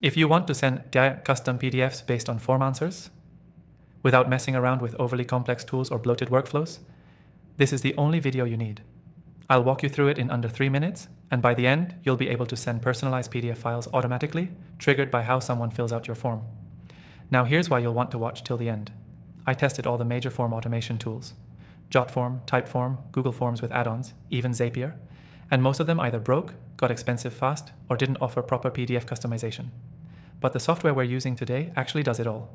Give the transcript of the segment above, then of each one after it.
If you want to send custom PDFs based on form answers, without messing around with overly complex tools or bloated workflows, this is the only video you need. I'll walk you through it in under 3 minutes, and by the end, you'll be able to send personalized PDF files automatically, triggered by how someone fills out your form. Now here's why you'll want to watch till the end. I tested all the major form automation tools: JotForm, Typeform, Google Forms with add-ons, even Zapier, and most of them either broke, got expensive fast, or didn't offer proper PDF customization. But the software we're using today actually does it all.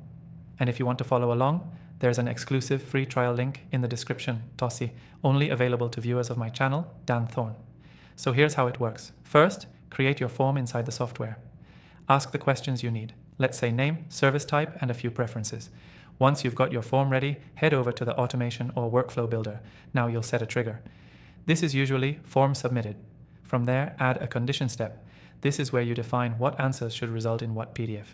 And if you want to follow along, there's an exclusive free trial link in the description, Tossi, only available to viewers of my channel, Dan Thorne. So here's how it works. First, create your form inside the software. Ask the questions you need. Let's say name, service type, and a few preferences. Once you've got your form ready, head over to the automation or workflow builder. Now you'll set a trigger. This is usually form submitted. From there, add a condition step. This is where you define what answers should result in what PDF.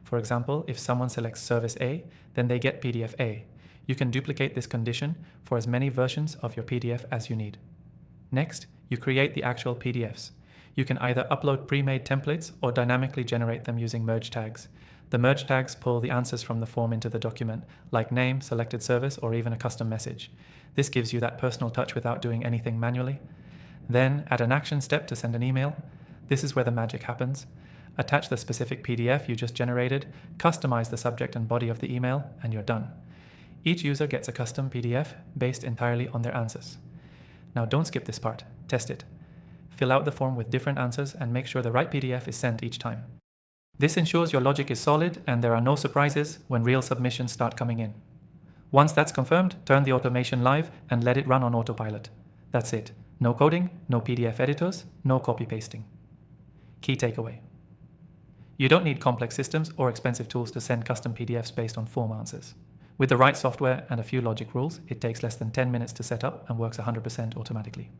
For example, if someone selects service A, then they get PDF A. You can duplicate this condition for as many versions of your PDF as you need. Next, you create the actual PDFs. You can either upload pre-made templates or dynamically generate them using merge tags. The merge tags pull the answers from the form into the document, like name, selected service, or even a custom message. This gives you that personal touch without doing anything manually. Then add an action step to send an email. This is where the magic happens. Attach the specific PDF you just generated, customize the subject and body of the email, and you're done. Each user gets a custom PDF based entirely on their answers. Now don't skip this part, test it. Fill out the form with different answers and make sure the right PDF is sent each time. This ensures your logic is solid and there are no surprises when real submissions start coming in. Once that's confirmed, turn the automation live and let it run on autopilot. That's it. No coding, no PDF editors, no copy pasting. Key takeaway: you don't need complex systems or expensive tools to send custom PDFs based on form answers. With the right software and a few logic rules, it takes less than 10 minutes to set up and works 100% automatically.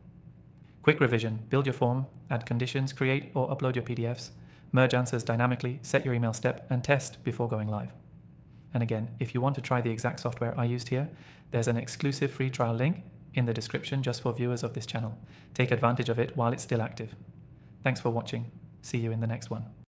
Quick revision: build your form, add conditions, create or upload your PDFs, merge answers dynamically, set your email step, and test before going live. And again, if you want to try the exact software I used here, there's an exclusive free trial link in the description just for viewers of this channel. Take advantage of it while it's still active. Thanks for watching. See you in the next one.